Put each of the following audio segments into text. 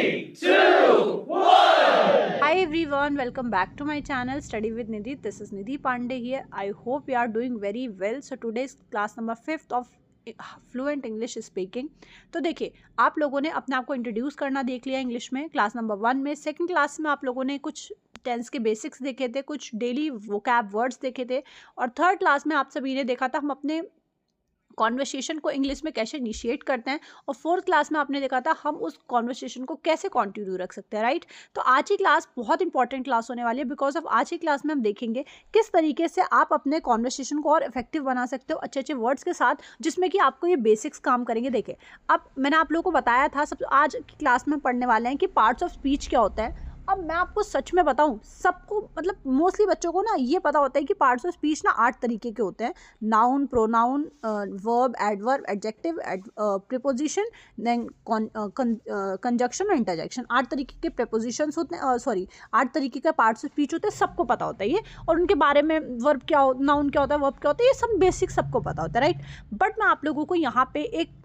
Three, two, one. Hi everyone, welcome back to my channel Study with Nidhi. This is Nidhi Pandey here. I hope you are doing very well. So today's class number 5th of fluent English speaking. तो देखिए, आप लोगों ने अपने आप को introduce करना देख लिया इंग्लिश में क्लास नंबर 1 में। सेकंड क्लास में आप लोगों ने कुछ टेंस के बेसिक्स देखे थे, कुछ डेली वोकैब वर्ड्स देखे थे, और थर्ड क्लास में आप सभी ने देखा था हम अपने कॉन्वर्सेशन को इंग्लिश में कैसे इनिशिएट करते हैं, और फोर्थ क्लास में आपने देखा था हम उस कॉन्वर्सेशन को कैसे कंटिन्यू रख सकते हैं, राइट। तो आज की क्लास बहुत इंपॉर्टेंट क्लास होने वाली है, बिकॉज ऑफ आज की क्लास में हम देखेंगे किस तरीके से आप अपने कॉन्वर्सेशन को और इफेक्टिव बना सकते हो अच्छे अच्छे वर्ड्स के साथ, जिसमें कि आपको ये बेसिक्स काम करेंगे। देखिए, अब मैंने आप लोगों को बताया था सब आज की क्लास में पढ़ने वाले हैं कि पार्ट्स ऑफ स्पीच क्या होता है। अब मैं आपको सच में बताऊं, सबको मतलब मोस्टली बच्चों को ना ये पता होता है कि पार्ट्स ऑफ स्पीच ना 8 तरीके के होते हैं। Noun, pronoun, verb, adverb, adjective, preposition, then conjunction और इंटरजेक्शन। 8 तरीके के प्रीपोजिशंस होते हैं, 8 तरीके के पार्ट्स ऑफ स्पीच होते हैं। सबको पता होता है ये, और उनके बारे में वर्ब क्या हो, नाउन क्या होता है, वर्ब क्या होता है, ये सब बेसिक सबको पता होता है, राइट। बट मैं आप लोगों को यहाँ पे एक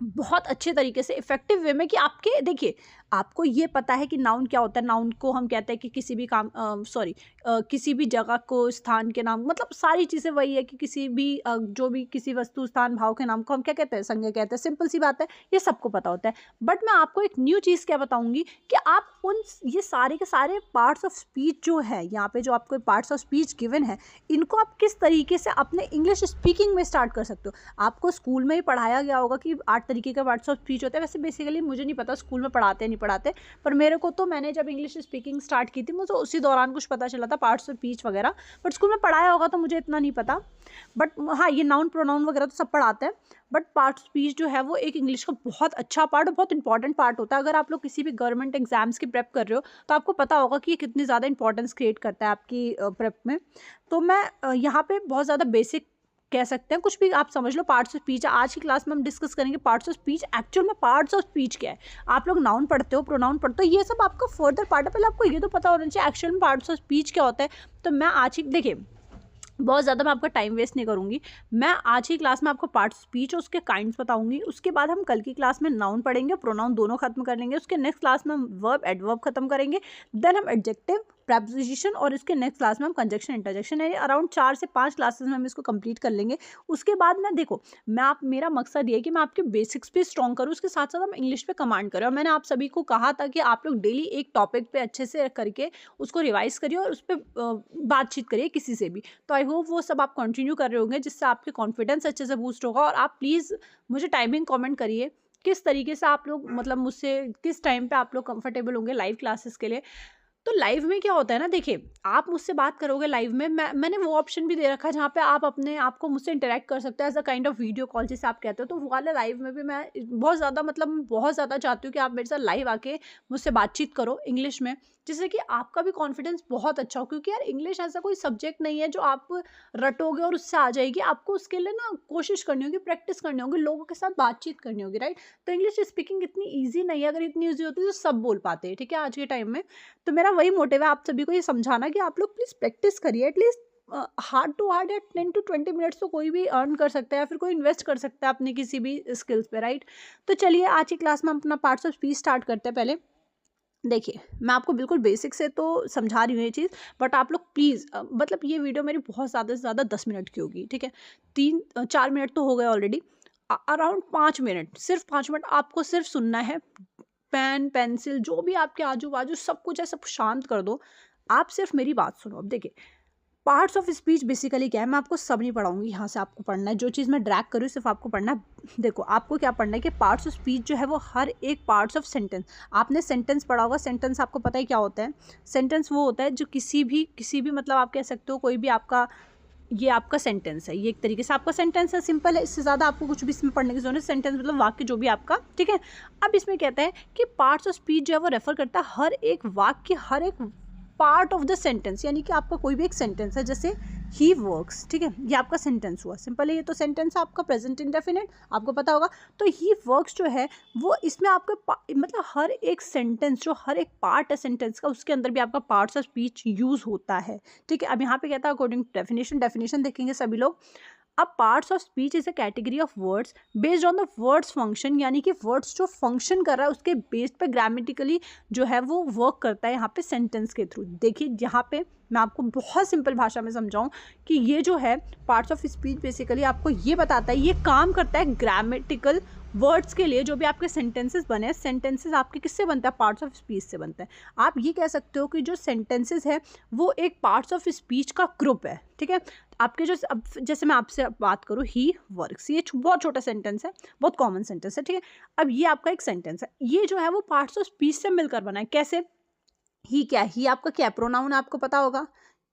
बहुत अच्छे तरीके से इफेक्टिव वे में कि आपके देखिए, आपको ये पता है कि नाउन क्या होता है। नाउन को हम कहते हैं कि किसी भी काम किसी भी जगह को, स्थान के नाम, मतलब सारी चीज़ें वही है कि किसी भी जो भी किसी वस्तु, स्थान, भाव के नाम को हम क्या कहते हैं, संज्ञा कहते हैं। सिंपल सी बात है, ये सबको पता होता है। बट मैं आपको एक न्यू चीज़ क्या बताऊंगी कि आप उन ये सारे के सारे पार्ट्स ऑफ स्पीच जो है यहाँ पे, जो आपको पार्ट्स ऑफ स्पीच गिवन है, इनको आप किस तरीके से अपने इंग्लिश स्पीकिंग में स्टार्ट कर सकते हो। आपको स्कूल में ही पढ़ाया गया होगा कि 8 तरीके के पार्ट्स ऑफ स्पीच होते हैं। वैसे बेसिकली मुझे नहीं पता स्कूल में पढ़ाते नहीं पढ़ाते, पर मेरे को तो, मैंने जब इंग्लिश स्पीकिंग स्टार्ट की थी मुझे उसी दौरान कुछ पता चला था पार्ट्स ऑफ स्पीच वगैरह। बट स्कूल में पढ़ाया होगा तो मुझे इतना नहीं पता। बट हाँ, ये नाउन, प्रोनाउन वगैरह तो सब पढ़ाते हैं। बट पार्ट ऑफ स्पीच जो है वो एक इंग्लिश का बहुत अच्छा पार्ट और बहुत इंपॉर्टेंट पार्ट होता है। अगर आप लोग किसी भी गवर्नमेंट एग्जाम्स की प्रेप कर रहे हो तो आपको पता होगा कि ये कितनी ज़्यादा इंपॉर्टेंस क्रिएट करता है आपकी प्रेप में। तो मैं यहाँ पे बहुत ज़्यादा बेसिक कह सकते हैं, कुछ भी आप समझ लो पार्ट्स ऑफ स्पीच। आज की क्लास में हम डिस्कस करेंगे पार्ट्स ऑफ स्पीच। एक्चुअल में पार्ट्स ऑफ स्पीच क्या है। आप लोग नाउन पढ़ते हो, प्रोनाउन पढ़ते हो, ये सब आपका फर्दर पार्ट है। पहले आपको ये तो पता होना चाहिए एक्चुअल में पार्ट्स ऑफ स्पीच क्या होता है। तो मैं आज ही देखिए, बहुत ज़्यादा मैं आपका टाइम वेस्ट नहीं करूँगी। मैं आज की क्लास में आपको पार्ट स्पीच और उसके काइंड्स बताऊंगी। उसके बाद हम कल की क्लास में नाउन पढ़ेंगे, प्रोनाउन दोनों खत्म कर लेंगे। उसके नेक्स्ट क्लास में हम वर्ब, एडवर्ब खत्म करेंगे। देन हम एडजेक्टिव, प्रेपोजिशन, और इसके नेक्स्ट क्लास में हम कंजक्शन, इंटरजेक्शन, यानी अराउंड 4 से 5 क्लासेस में हम इसको कंप्लीट कर लेंगे। उसके बाद मैं देखो, मेरा मकसद ये है कि मैं आपके बेसिक्स पे स्ट्रॉन्ग करूँ, उसके साथ साथ हम इंग्लिश पे कमांड करें। और मैंने आप सभी को कहा था कि आप लोग डेली एक टॉपिक पे अच्छे से करके उसको रिवाइज करिए और उस पर बातचीत करिए किसी से भी। तो आई होप वो सब आप कंटिन्यू कर रहे होंगे, जिससे आपके कॉन्फिडेंस अच्छे से बूस्ट होगा। और आप प्लीज़ मुझे टाइमिंग कमेंट करिए किस तरीके से आप लोग, मतलब मुझसे किस टाइम पे आप लोग कंफर्टेबल होंगे लाइव क्लासेस के लिए। तो लाइव में क्या होता है ना, देखिए, आप मुझसे बात करोगे लाइव में, मैंने वो ऑप्शन भी दे रखा है जहाँ पे आप अपने आप को मुझसे इंटरेक्ट कर सकते हैं as a kind of video call जिसे आप कहते हो। तो वो वाले लाइव में भी मैं बहुत ज़्यादा चाहती हूँ कि आप मेरे साथ लाइव आके मुझसे बातचीत करो इंग्लिश में, जिससे कि आपका भी कॉन्फिडेंस बहुत अच्छा हो। क्योंकि यार, इंग्लिश ऐसा कोई सब्जेक्ट नहीं है जो आप रटोगे और उससे आ जाएगी। आपको उसके लिए ना कोशिश करनी होगी, प्रैक्टिस करनी होगी, लोगों के साथ बातचीत करनी होगी, राइट। तो इंग्लिश स्पीकिंग इतनी ईजी नहीं है। अगर इतनी ईजी होती तो सब बोल पाते हैं, ठीक है, आज के टाइम में। तो मेरा वही मोटिव है आप सभी को ये समझाना कि आप लोग प्लीज़ प्रैक्टिस करिए। एटलीस्ट हार्ड टू हार्ड या 10 to 20 मिनट्स तो कोई भी अर्न कर सकता है, या फिर कोई इन्वेस्ट कर सकता है अपने किसी भी स्किल्स पे, राइट। तो चलिए, आज की क्लास में हम अपना पार्ट्स ऑफ स्पीच स्टार्ट करते हैं। पहले देखिए, मैं आपको बिल्कुल बेसिक से तो समझा रही हूँ ये चीज़, बट आप लोग प्लीज़ मतलब ये वीडियो मेरी बहुत ज़्यादा से ज़्यादा 10 मिनट की होगी, ठीक है। 4 मिनट तो हो गए ऑलरेडी। अराउंड 5 मिनट, सिर्फ 5 मिनट आपको सिर्फ सुनना है। पेन, पेंसिल, जो भी आपके आजू बाजू सब कुछ है, सब शांत कर दो। आप सिर्फ मेरी बात सुनो। अब देखिए, पार्ट्स ऑफ स्पीच बेसिकली क्या है, मैं आपको सब नहीं पढ़ाऊंगी, यहाँ से आपको पढ़ना है। जो चीज़ मैं ड्रैग करूँ सिर्फ आपको पढ़ना है। देखो, आपको क्या पढ़ना है कि पार्ट्स ऑफ स्पीच जो है वो हर एक पार्ट्स ऑफ सेंटेंस, आपने सेंटेंस पढ़ा होगा। सेंटेंस आपको पता है क्या होता है। सेंटेंस वो होता है जो किसी भी मतलब आप कह सकते हो कोई भी आपका, ये आपका सेंटेंस है, ये एक तरीके से आपका सेंटेंस है। सिंपल है, इससे ज़्यादा आपको कुछ भी इसमें पढ़ने की जरूरत है। सेंटेंस मतलब वाक्य जो भी आपका, ठीक है। अब इसमें कहता है कि पार्ट्स ऑफ स्पीच जो है वो रेफर करता है हर एक वाक्य, हर एक पार्ट ऑफ द सेंटेंस। यानी कि आपका कोई भी एक सेंटेंस है, जैसे ही वर्क्स, ठीक है, ये आपका सेंटेंस हुआ। सिंपल है, ये तो सेंटेंस है आपका प्रेजेंट इंडेफिनिट, आपको पता होगा। तो ही वर्क्स जो है वो इसमें आपका मतलब हर एक सेंटेंस, जो हर एक पार्ट है सेंटेंस का, उसके अंदर भी आपका पार्ट्स ऑफ स्पीच यूज होता है, ठीक है। अब यहाँ पे कहता है अकॉर्डिंग टू डेफिनेशन देखेंगे सभी लोग। अब parts of speech is a category of words based on the words function, यानी कि वर्ड्स जो फंक्शन कर रहा है उसके बेस पे ग्रामेटिकली जो है वो वर्क करता है यहाँ पे सेंटेंस के थ्रू। देखिए यहाँ पे मैं आपको बहुत सिंपल भाषा में समझाऊं कि ये जो है पार्ट्स ऑफ स्पीच बेसिकली आपको ये बताता है, ये काम करता है ग्रामेटिकल वर्ड्स के लिए। जो भी आपके सेंटेंसेस बने हैं, सेंटेंसेस आपके किससे बनता है? पार्ट्स ऑफ स्पीच से बनता है। आप ये कह सकते हो कि जो सेंटेंसेस है वो एक पार्ट्स ऑफ स्पीच का ग्रुप है, ठीक है। आपके जो अब जैसे मैं आपसे बात करूँ, ही वर्क्स, ये बहुत छोटा सेंटेंस है, बहुत कॉमन सेंटेंस है, ठीक है। अब ये आपका एक सेंटेंस है, ये जो है वो पार्ट्स ऑफ स्पीच से मिलकर बना है। कैसे? ही क्या है? ही आपका क्या प्रोनाउन आपको पता होगा,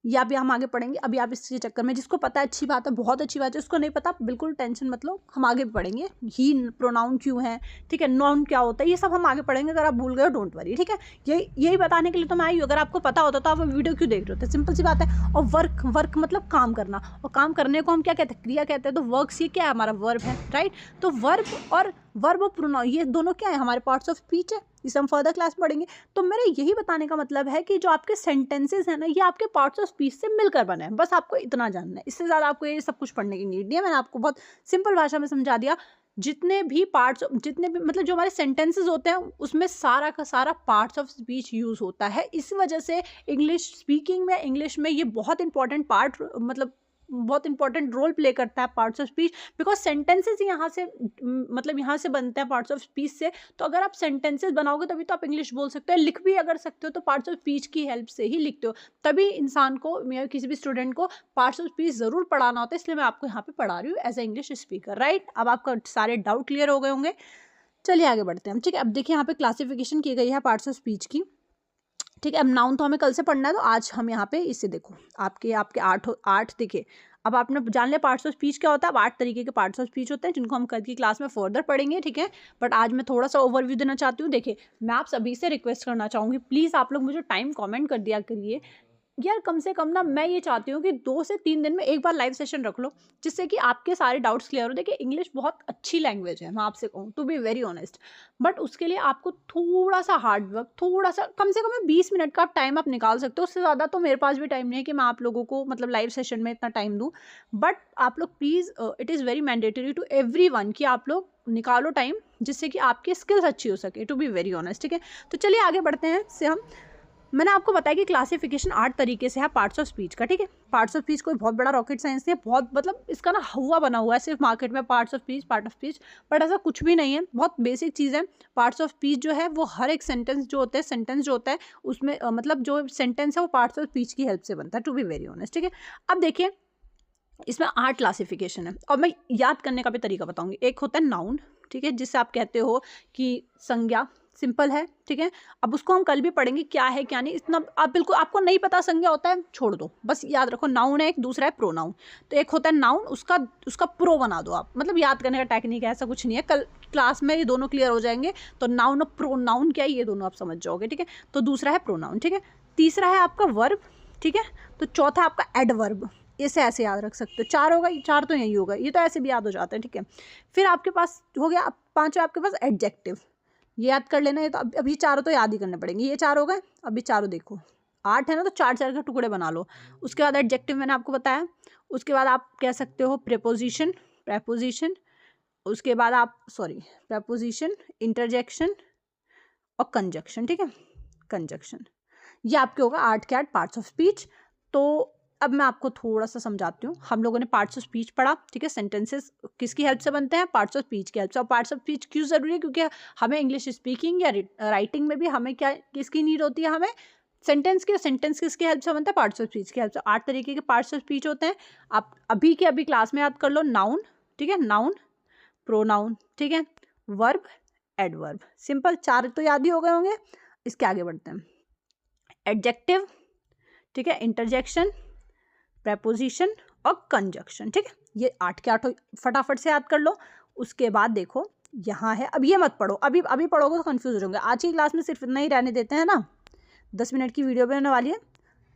या भी हम आगे पढ़ेंगे। अभी आप इसके चक्कर में, जिसको पता है अच्छी बात है, बहुत अच्छी बात है, उसको नहीं पता बिल्कुल टेंशन मत लो, हम आगे भी पढ़ेंगे। ही प्रोनाउन क्यों है, ठीक है, नाउन क्या होता है, ये सब हम आगे पढ़ेंगे। अगर आप भूल गए हो डोंट वरी, ठीक है। यही बताने के लिए तो मैं आई हूँ। अगर आपको पता होता तो आप वीडियो क्यों देख रहे होते? सिंपल सी बात है। और वर्क मतलब काम करना, और काम करने को हम क्या कहते हैं? क्रिया कहते हैं। तो वर्क्स ये क्या है? हमारा वर्ब है, राइट। तो वर्ब और प्रोनाउन ये दोनों क्या है? हमारे पार्ट्स ऑफ स्पीच है। इसे हम फर्दर क्लास पढ़ेंगे। तो मेरा यही बताने का मतलब है कि जो आपके सेंटेंसेस हैं ना, ये आपके पार्ट्स ऑफ स्पीच से मिलकर बने हैं। बस आपको इतना जानना है, इससे ज़्यादा आपको ये सब कुछ पढ़ने की नीड नहीं है। मैंने आपको बहुत सिंपल भाषा में समझा दिया। जितने भी मतलब जो हमारे सेंटेंसेस होते हैं उसमें सारा का सारा पार्ट्स ऑफ स्पीच यूज़ होता है। इस वजह से इंग्लिश स्पीकिंग में, इंग्लिश में ये बहुत इंपॉर्टेंट पार्ट, मतलब बहुत इंपॉर्टेंट रोल प्ले करता है parts of speech. Because sentences यहाँ से मतलब यहाँ से बनते हैं पार्ट्स ऑफ स्पीच से। तो अगर आप सेंटेंसेस बनाओगे तभी तो आप इंग्लिश बोल सकते हो। लिख भी अगर सकते हो तो पार्ट्स ऑफ स्पीच की हेल्प से ही लिखते हो। तभी इंसान को या किसी भी स्टूडेंट को पार्ट्स ऑफ स्पीच ज़रूर पढ़ाना होता है। इसलिए मैं आपको यहाँ पे पढ़ा रही हूँ as a English speaker, right. अब आपका सारे डाउट क्लियर हो गए होंगे। चलिए आगे बढ़ते हैं हम, ठीक है। अब देखिए यहाँ पे क्लासिफिकेशन की गई है पार्ट्स ऑफ स्पीच की, ठीक है। अब नाउन तो हमें कल से पढ़ना है, तो आज हम यहाँ पे इससे देखो आपके आठ देखिए। अब आपने जान लिया पार्ट्स ऑफ स्पीच क्या होता है। अब 8 तरीके के पार्ट्स ऑफ स्पीच होते हैं जिनको हम कल की क्लास में फर्दर पढ़ेंगे, ठीक है। बट आज मैं थोड़ा सा ओवरव्यू देना चाहती हूँ। देखिए मैं आप सभी से रिक्वेस्ट करना चाहूँगी, प्लीज़ आप लोग मुझे टाइम कमेंट कर दिया करिए यार। कम से कम ना मैं ये चाहती हूँ कि 2 से 3 दिन में एक बार लाइव सेशन रख लो, जिससे कि आपके सारे डाउट्स क्लियर हो। देखिए इंग्लिश बहुत अच्छी लैंग्वेज है, मैं आपसे कहूँ to be very honest. But उसके लिए आपको थोड़ा सा हार्ड वर्क, थोड़ा सा कम से कम 20 मिनट का टाइम आप निकाल सकते हो। उससे ज़्यादा तो मेरे पास भी टाइम नहीं है कि मैं आप लोगों को मतलब लाइव सेशन में इतना टाइम दूँ। बट आप लोग please, it is very mandatory to everyone कि आप लोग निकालो टाइम, जिससे कि आपकी स्किल्स अच्छी हो सके, टू बी वेरी ऑनेस्ट, ठीक है। तो चलिए आगे बढ़ते हैं। इससे हम मैंने आपको बताया कि क्लासिफिकेशन 8 तरीके से है पार्ट्स ऑफ स्पीच का, ठीक है। पार्ट्स ऑफ स्पीच कोई बहुत बड़ा रॉकेट साइंस नहीं है, बहुत मतलब इसका ना हुआ बना हुआ है सिर्फ मार्केट में पार्ट ऑफ स्पीच, बट ऐसा कुछ भी नहीं है। बहुत बेसिक चीज़ है। पार्ट्स ऑफ स्पीच जो है वो हर एक सेंटेंस जो होता है उसमें मतलब जो सेंटेंस है वो पार्ट्स ऑफ स्पीच की हेल्प से बनता है, टू बी वेरी ऑनेस्ट, ठीक है। अब देखिए इसमें 8 क्लासिफिकेशन है और मैं याद करने का भी तरीका बताऊंगी। एक होता है नाउन, ठीक है, जिससे आप कहते हो कि संज्ञा, सिंपल है, ठीक है। अब उसको हम कल भी पढ़ेंगे क्या है क्या नहीं, इतना आप बिल्कुल आपको नहीं पता संज्ञा होता है छोड़ दो, बस याद रखो नाउन है एक, दूसरा है प्रोनाउन। तो एक होता है नाउन, उसका प्रो बना दो आप, मतलब याद करने का टेक्निक है, ऐसा कुछ नहीं है। कल क्लास में ये दोनों क्लियर हो जाएंगे। तो नाउन और प्रोनाउन क्या है ये दोनों आप समझ जाओगे, ठीक है। तो दूसरा है प्रोनाउन, ठीक है। तीसरा है आपका वर्ब, ठीक है। तो चौथा है आपका एडवर्ब, इसे ऐसे याद रख सकते हो। 4 होगा, 4 तो यही होगा, ये तो ऐसे भी याद हो जाते हैं, ठीक है। फिर आपके पास हो गया 5 आपके पास एडजेक्टिव, ये याद कर लेना। ये तो अभी 4 तो याद ही करने पड़ेंगे। ये 4 हो गए। अभी 4 देखो 8 है ना, तो 4 के टुकड़े बना लो। उसके बाद एडजेक्टिव मैंने आपको बताया। उसके बाद आप कह सकते हो प्रेपोजिशन, उसके बाद आप प्रेपोजिशन, इंटरजेक्शन और कंजक्शन, ठीक है, कंजक्शन। ये आपके होगा 8 के 8 पार्ट्स ऑफ स्पीच। तो अब मैं आपको थोड़ा सा समझाती हूँ। हम लोगों ने पार्ट्स ऑफ स्पीच पढ़ा, ठीक है। सेंटेंसेस किसकी हेल्प से बनते हैं? पार्ट्स ऑफ स्पीच की हेल्प से। और पार्ट्स ऑफ स्पीच क्यों ज़रूरी है? क्योंकि हमें इंग्लिश स्पीकिंग या राइटिंग में भी हमें क्या किसकी नीड होती है? हमें सेंटेंस की। सेंटेंस किसकी हेल्प से बनता है? पार्ट्स ऑफ स्पीच की हेल्प से। 8 तरीके के पार्ट्स ऑफ स्पीच होते हैं। आप अभी के अभी क्लास में याद कर लो। नाउन, ठीक है, नाउन, प्रोनाउन, ठीक है, वर्ब, एडवर्ब, सिंपल। 4 तो याद ही हो गए होंगे। इसके आगे बढ़ते हैं। एडजेक्टिव, ठीक है, इंटरजेक्शन, प्रेपोजिशन और कंजक्शन, ठीक है। ये 8 के 8 फटाफट से याद कर लो। उसके बाद देखो यहाँ है, अब ये मत पढ़ो, अभी पढ़ोगे तो कंफ्यूज हो जाओगे। आज की क्लास में सिर्फ इतना ही रहने देते हैं ना, 10 मिनट की वीडियो बनने वाली है।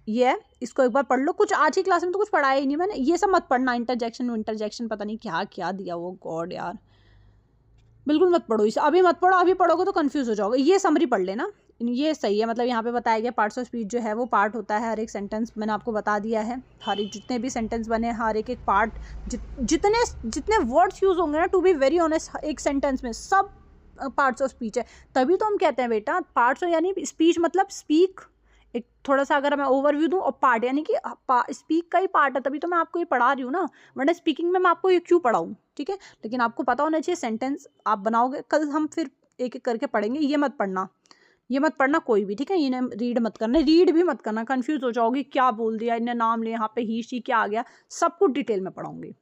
ये है, इसको एक बार पढ़ लो। कुछ आज की क्लास में तो कुछ पढ़ाया ही नहीं मैंने, ये सब मत पढ़ना। इंटरजेक्शन पता नहीं क्या क्या दिया वो, गॉड यार, बिल्कुल मत पढ़ो इसे, अभी मत पढ़ो। अभी पढ़ोगे तो कंफ्यूज हो जाओगे। ये समरी पढ़ लेना, ये सही है, मतलब यहाँ पे बताया गया पार्ट्स ऑफ स्पीच जो है वो पार्ट होता है हर एक सेंटेंस, मैंने आपको बता दिया है। हर एक जितने भी सेंटेंस बने हर एक पार्ट, जितने जितने वर्ड्स यूज़ होंगे ना, टू बी वेरी ऑनेस्ट, एक सेंटेंस में सब पार्ट्स ऑफ स्पीच है। तभी तो हम कहते हैं बेटा पार्ट्स यानी स्पीच मतलब स्पीक, एक थोड़ा सा अगर मैं ओवरव्यू दूँ, और पार्ट यानी कि स्पीक का ही पार्ट है, तभी तो मैं आपको ये पढ़ा रही हूँ ना, वरना स्पीकिंग में मैं आपको ये क्यों पढ़ाऊँ, ठीक है। लेकिन आपको पता होना चाहिए सेंटेंस आप बनाओगे, कल हम फिर एक एक करके पढ़ेंगे, ये मत पढ़ना कोई भी, ठीक है। इन्हें रीड मत करना, रीड भी मत करना, कंफ्यूज हो जाओगी क्या बोल दिया, इन्हें नाम लिया, यहाँ पे ही शी क्या आ गया, सब कुछ डिटेल में पढ़ाऊंगी,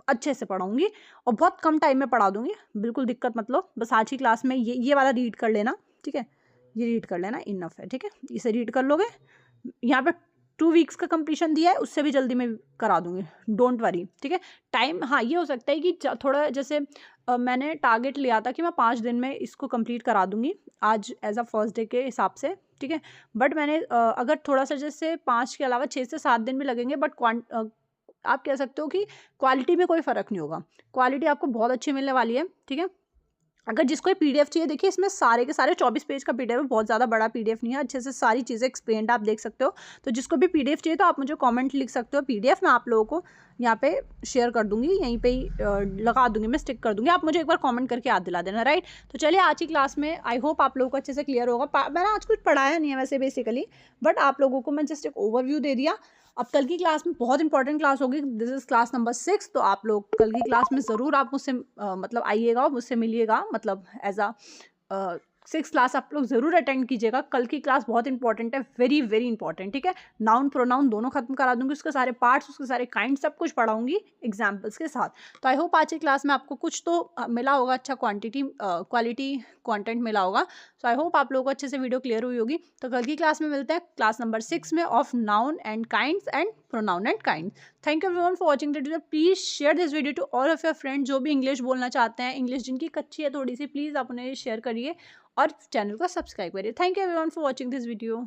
अच्छे से पढ़ाऊंगी और बहुत कम टाइम में पढ़ा दूंगी, बिल्कुल दिक्कत मत लो। बस आज की क्लास में ये वाला रीड कर लेना, ठीक है, ये रीड कर लेना, इनफ है, ठीक है। इसे रीड कर लोगे, यहाँ पे 2 वीक्स का कंप्लीशन दिया है, उससे भी जल्दी मैं करा दूंगी, डोंट वरी, ठीक है। टाइम, हाँ ये हो सकता है कि थोड़ा जैसे मैंने टारगेट लिया था कि मैं 5 दिन में इसको कंप्लीट करा दूंगी, आज एज अ फर्स्ट डे के हिसाब से, ठीक है। बट मैंने अगर थोड़ा सा जैसे 5 के अलावा 6 से 7 दिन भी लगेंगे, बट आप कह सकते हो कि क्वालिटी में कोई फ़र्क नहीं होगा, क्वालिटी आपको बहुत अच्छी मिलने वाली है, ठीक है। अगर जिसको ये पीडीएफ चाहिए, देखिए इसमें सारे के सारे 24 पेज का पीडीएफ है, बहुत ज़्यादा बड़ा पीडीएफ नहीं है, अच्छे से सारी चीज़ें एक्सप्लेन्ड आप देख सकते हो। तो जिसको भी पीडीएफ चाहिए तो आप मुझे कमेंट लिख सकते हो, पीडीएफ मैं आप लोगों को यहाँ पे शेयर कर दूंगी, यहीं पे ही लगा दूंगी, मैं स्टिक कर दूंगी, आप मुझे एक बार कमेंट करके याद दिला देना, राइट। तो चलिए आज की क्लास में आई होप आप लोगों को अच्छे से क्लियर होगा। मैंने आज कुछ पढ़ाया नहीं है वैसे बेसिकली, बट आप लोगों को मैं जस्ट एक ओवरव्यू दे दिया। अब कल की क्लास में बहुत इंपॉर्टेंट क्लास होगी, दिस इज क्लास नंबर 6, तो आप लोग कल की क्लास में ज़रूर आप मुझसे मतलब आइएगा, मुझसे मिलिएगा, मतलब एज अ 6 क्लास आप लोग ज़रूर अटेंड कीजिएगा। कल की क्लास बहुत इंपॉर्टेंट है, वेरी वेरी इंपॉर्टेंट, ठीक है। नाउन प्रोनाउन दोनों खत्म करा दूंगी, उसके सारे पार्ट्स, उसके सारे काइंड सब कुछ पढ़ाऊंगी एग्जाम्पल्स के साथ। तो आई होप आज की क्लास में आपको कुछ तो मिला होगा, अच्छा क्वालिटी कंटेंट मिला होगा। सो आई होप आप लोगों को अच्छे से वीडियो क्लियर हुई होगी। तो कल की क्लास में मिलते हैं क्लास नंबर 6 में of noun and kinds and pronoun and kind. Thank you everyone for watching the video. Please share this video to all of your friends जो भी इंग्लिश बोलना चाहते हैं, इंग्लिश जिनकी कच्ची है थोड़ी सी, प्लीज़ आप उन्हें शेयर करिए और चैनल को सब्सक्राइब करिए। Thank you everyone for watching this video.